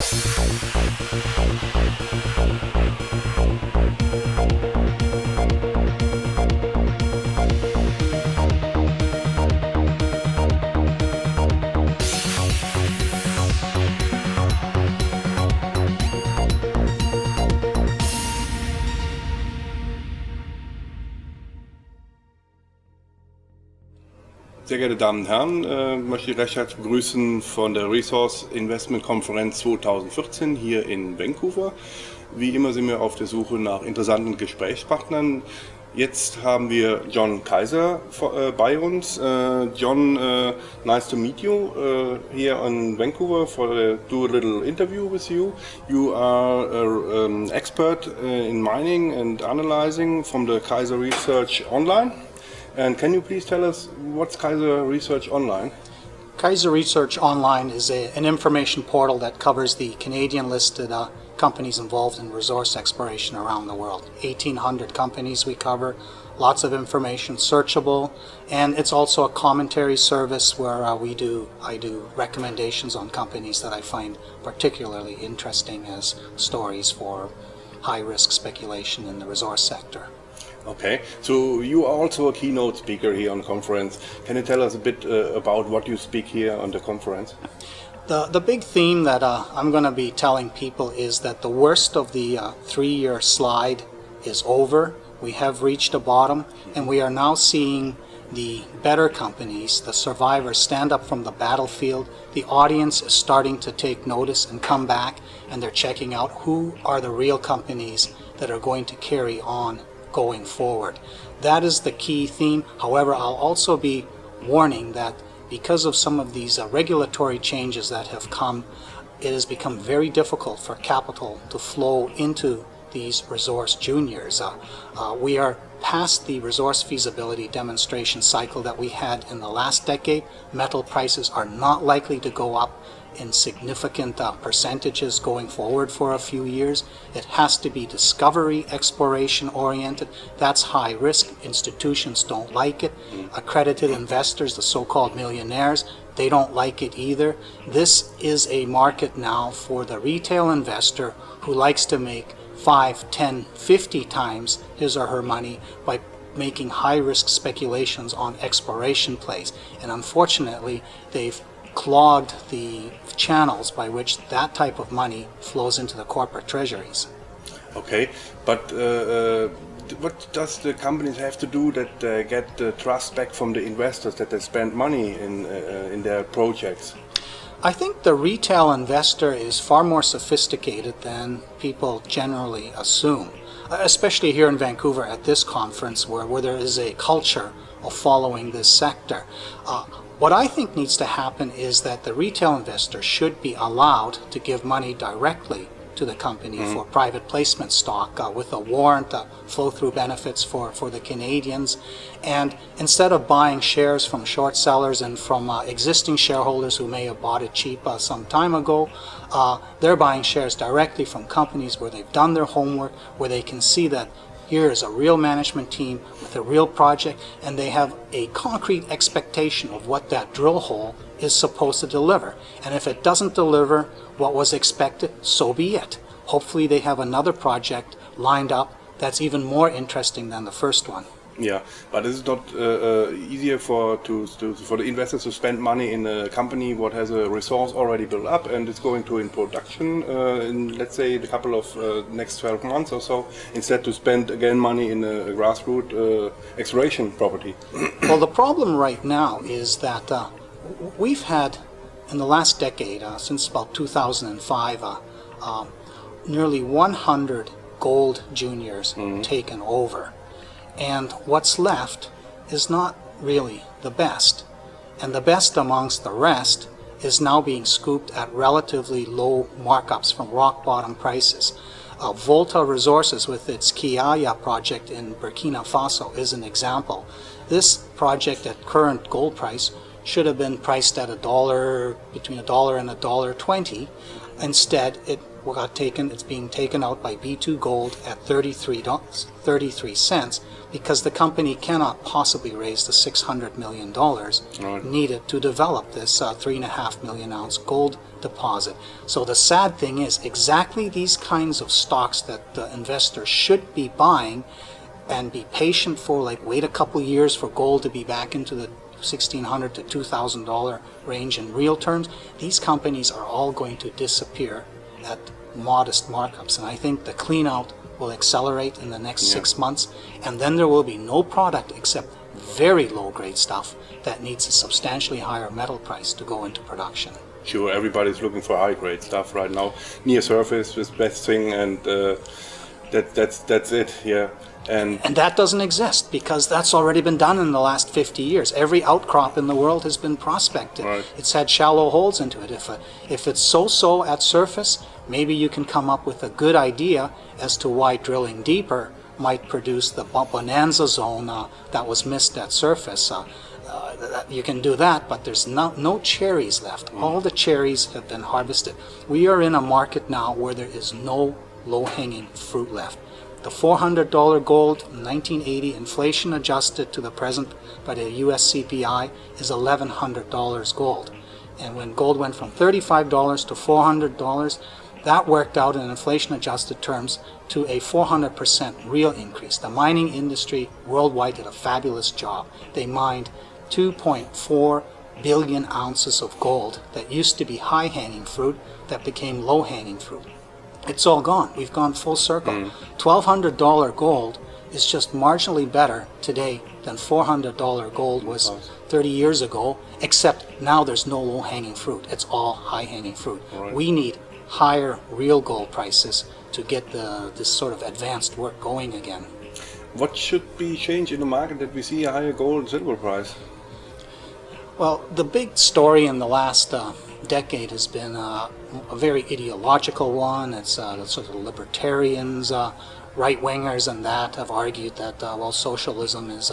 Sehr geehrte Damen und Herren, möchte ich recht herzlich begrüßen von der Resource Investment Konferenz 2014 hier in Vancouver. Wie immer sind wir auf der Suche nach interessanten Gesprächspartnern. Jetzt haben wir John Kaiser bei uns. John, nice to meet you here in Vancouver do a little interview with you. You are an expert in mining and analyzing from the Kaiser Research Online. And can you please tell us what's Kaiser Research Online? Kaiser Research Online is an information portal that covers the Canadian-listed companies involved in resource exploration around the world. 1,800 companies we cover, lots of information searchable, and it's also a commentary service where I do recommendations on companies that I find particularly interesting as stories for high-risk speculation in the resource sector. Okay, so you are also a keynote speaker here on the conference. Can you tell us a bit about what you speak here on the conference? The big theme that I'm going to be telling people is that the worst of the 3-year slide is over. We have reached a bottom, and we are now seeing the better companies, the survivors, stand up from the battlefield. The audience is starting to take notice and come back, and they're checking out who are the real companies that are going to carry on going forward. That is the key theme. However, I'll also be warning that because of some of these regulatory changes that have come, it has become very difficult for capital to flow into these resource juniors. We are past the resource feasibility demonstration cycle that we had in the last decade. Metal prices are not likely to go up in significant percentages going forward for a few years. It has to be discovery, exploration oriented. That's high risk. Institutions don't like it. Accredited investors, the so-called millionaires, they don't like it either. This is a market now for the retail investor who likes to make 5, 10, 50 times his or her money by making high-risk speculations on exploration plays. And unfortunately, they've clogged the channels by which that type of money flows into the corporate treasuries. Okay, but what does the companies have to do that get the trust back from the investors that they spend money in their projects? I think the retail investor is far more sophisticated than people generally assume, especially here in Vancouver at this conference where there is a culture of following this sector. What I think needs to happen is that the retail investor should be allowed to give money directly to the company for private placement stock with a warrant, flow-through benefits for the Canadians. And instead of buying shares from short sellers and from existing shareholders who may have bought it cheap some time ago, they're buying shares directly from companies where they've done their homework, where they can see that here is a real management team with a real project, and they have a concrete expectation of what that drill hole is supposed to deliver. And if it doesn't deliver what was expected, so be it. Hopefully they have another project lined up that's even more interesting than the first one. Yeah, but is it not easier for the investors to spend money in a company what has a resource already built up and it's going to in production in, let's say, a couple of next 12 months or so, instead to spend again money in a grassroots exploration property? Well, the problem right now is that we've had, in the last decade, since about 2005, nearly 100 gold juniors taken over. And what's left is not really the best. And the best amongst the rest is now being scooped at relatively low markups from rock bottom prices. Volta Resources with its Kiaya project in Burkina Faso is an example. This project at current gold price should have been priced at between $1 and $1.20. Instead, it's being taken out by B2 Gold at 33 cents because the company cannot possibly raise the $600 million needed to develop this 3.5 million ounce gold deposit. So the sad thing is exactly these kinds of stocks that the investor should be buying and be patient for, like wait a couple years for gold to be back into the $1,600 to $2,000 range in real terms, these companies are all going to disappear at modest markups. And I think the clean out will accelerate in the next 6 months, and then there will be no product except very low grade stuff that needs a substantially higher metal price to go into production. Sure, everybody's looking for high grade stuff right now. Near surface is best thing, and that's it. Yeah. And that doesn't exist because that's already been done in the last 50 years. Every outcrop in the world has been prospected. Right. It's had shallow holes into it. If it's so-so at surface, maybe you can come up with a good idea as to why drilling deeper might produce the bonanza zone that was missed at surface. You can do that, but there's no cherries left. All the cherries have been harvested. We are in a market now where there is no low-hanging fruit left. The $400 gold, 1980, inflation adjusted to the present by the US CPI, is $1,100 gold. And when gold went from $35 to $400, that worked out in inflation adjusted terms to a 400% real increase. The mining industry worldwide did a fabulous job. They mined 2.4 billion ounces of gold that used to be high-hanging fruit that became low-hanging fruit. It's all gone. We've gone full circle. $1,200 gold is just marginally better today than $400 gold was 30 years ago, except now there's no low-hanging fruit. It's all high-hanging fruit. Right. We need higher real gold prices to get this sort of advanced work going again. what should be changed in the market that we see a higher gold and silver price? Well, the big story in the last decade has been a very ideological one. It's the sort of libertarians, right-wingers and that have argued that, well, socialism is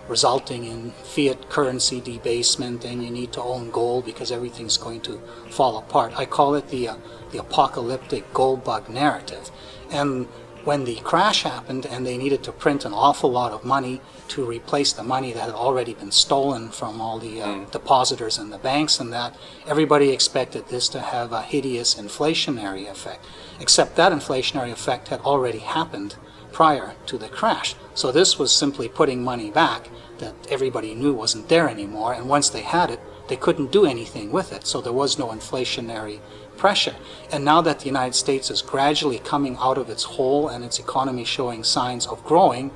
resulting in fiat currency debasement and you need to own gold because everything's going to fall apart. I call it the apocalyptic gold bug narrative. And when the crash happened and they needed to print an awful lot of money to replace the money that had already been stolen from all the depositors and the banks and that, everybody expected this to have a hideous inflationary effect. Except that inflationary effect had already happened prior to the crash. So this was simply putting money back that everybody knew wasn't there anymore, and once they had it, they couldn't do anything with it, so there was no inflationary pressure. And now that the United States is gradually coming out of its hole and its economy showing signs of growing,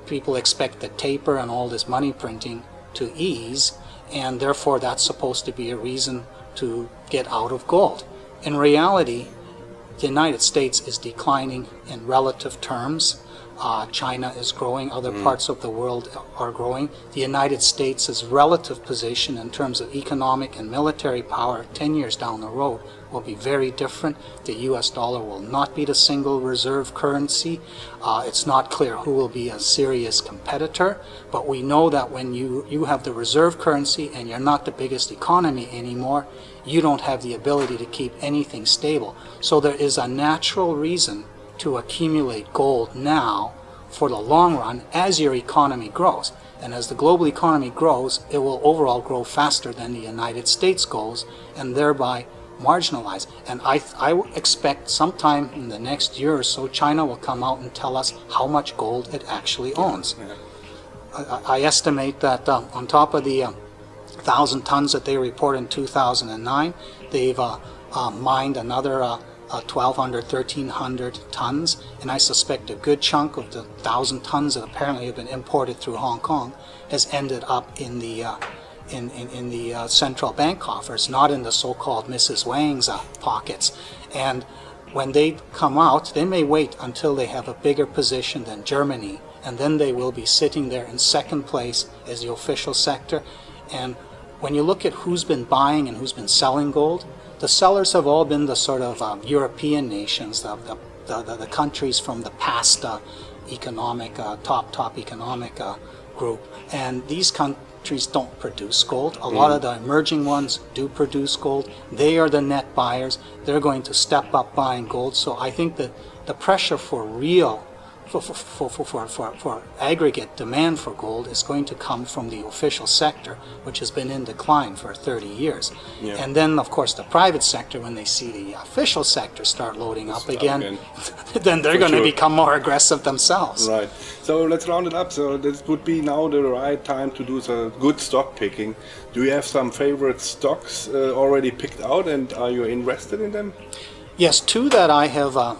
people expect the taper and all this money printing to ease, and therefore that's supposed to be a reason to get out of gold. In reality, the United States is declining in relative terms. China is growing, other parts of the world are growing. The United States' relative position in terms of economic and military power 10 years down the road will be very different. The US dollar will not be the single reserve currency. It's not clear who will be a serious competitor, but we know that when you have the reserve currency and you're not the biggest economy anymore, you don't have the ability to keep anything stable. So there is a natural reason to accumulate gold now for the long run as your economy grows. And as the global economy grows, it will overall grow faster than the United States goes and thereby marginalize. And I expect sometime in the next year or so, China will come out and tell us how much gold it actually owns. I estimate that on top of the 1,000 tons that they report in 2009, they've mined another 1,200, 1,300 tons, and I suspect a good chunk of the 1,000 tons that apparently have been imported through Hong Kong has ended up in the central bank coffers, not in the so-called Mrs. Wang's pockets. And when they come out, they may wait until they have a bigger position than Germany, and then they will be sitting there in second place as the official sector. And when you look at who's been buying and who's been selling gold, the sellers have all been the sort of European nations, the countries from the past economic, top economic group. And these countries don't produce gold. A lot of the emerging ones do produce gold. They are the net buyers. They're going to step up buying gold. So I think that the pressure for real for aggregate demand for gold is going to come from the official sector, which has been in decline for 30 years. Yeah. And then, of course, the private sector, when they see the official sector start loading up again, then they're going to become more aggressive themselves. Right. So let's round it up. So this would be now the right time to do some good stock picking. Do you have some favorite stocks already picked out, and are you interested in them? Yes, two that I have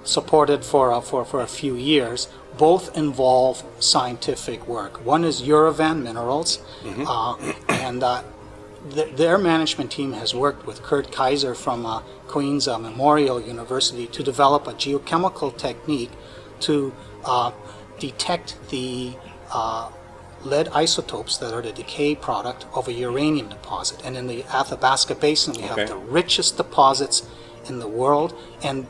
supported for a few years. Both involve scientific work. One is Uravan Minerals, and their management team has worked with John Kaiser from Queen's Memorial University to develop a geochemical technique to detect the lead isotopes that are the decay product of a uranium deposit. And in the Athabasca Basin, we have the richest deposits in the world,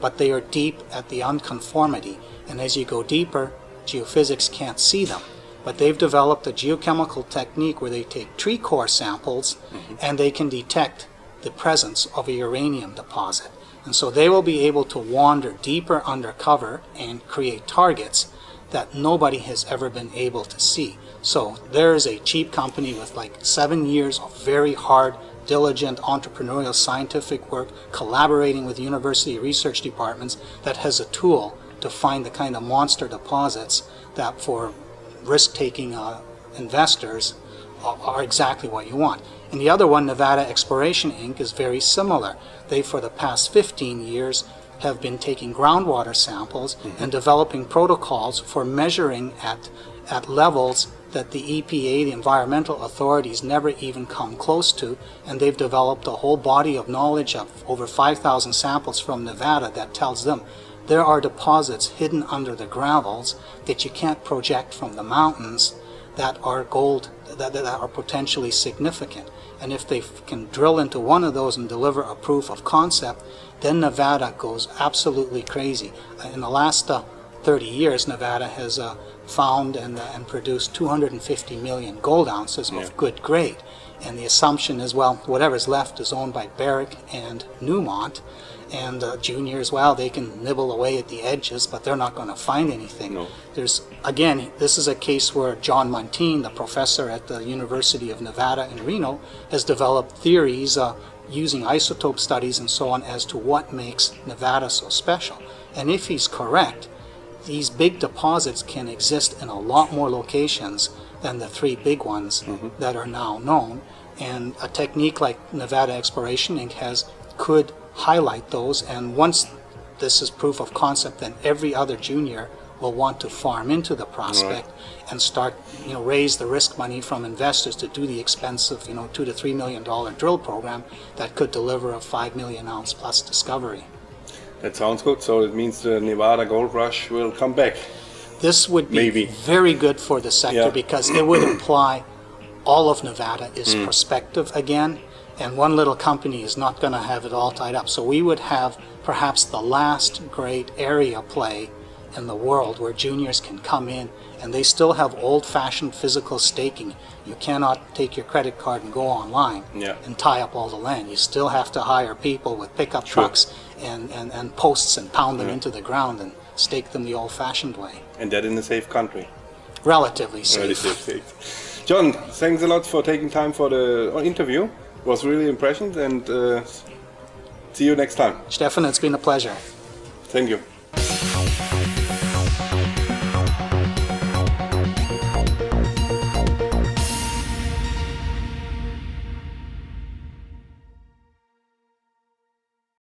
but they are deep at the unconformity. And as you go deeper, geophysics can't see them. But they've developed a geochemical technique where they take tree core samples and they can detect the presence of a uranium deposit. And so they will be able to wander deeper undercover and create targets that nobody has ever been able to see. So there is a cheap company with like 7 years of very hard, diligent entrepreneurial scientific work, collaborating with university research departments, that has a tool to find the kind of monster deposits that for risk-taking investors are exactly what you want. And the other one, Nevada Exploration Inc., is very similar. They, for the past 15 years, have been taking groundwater samples and developing protocols for measuring at levels that the EPA, the environmental authorities, never even come close to, and they've developed a whole body of knowledge of over 5,000 samples from Nevada that tells them there are deposits hidden under the gravels that you can't project from the mountains that are gold, that are potentially significant. And if they can drill into one of those and deliver a proof of concept, then Nevada goes absolutely crazy. In the last 30 years, Nevada has found and produced 250 million gold ounces of good grade. And the assumption is, well, whatever's left is owned by Barrick and Newmont. And juniors, well, they can nibble away at the edges, but they're not going to find anything. No. Again, this is a case where John Muntean, the professor at the University of Nevada in Reno, has developed theories using isotope studies and so on as to what makes Nevada so special. And if he's correct, these big deposits can exist in a lot more locations than the three big ones that are now known. And a technique like Nevada Exploration Inc. could highlight those, and once this is proof of concept, then every other junior will want to farm into the prospect and start, raise the risk money from investors to do the expensive, $2 to $3 million drill program that could deliver a 5 million ounce plus discovery. That sounds good. So it means the Nevada gold rush will come back. This would be very good for the sector because it would imply all of Nevada is prospective again. And one little company is not going to have it all tied up. So we would have perhaps the last great area play in the world where juniors can come in, and they still have old-fashioned physical staking. You cannot take your credit card and go online and tie up all the land. You still have to hire people with pickup trucks and posts and pound them into the ground and stake them the old-fashioned way. And that in a safe country. Relatively safe. Relatively safe. John, thanks a lot for taking time for the interview. It was really impressive, and see you next time. Stefan, it's been a pleasure. Thank you.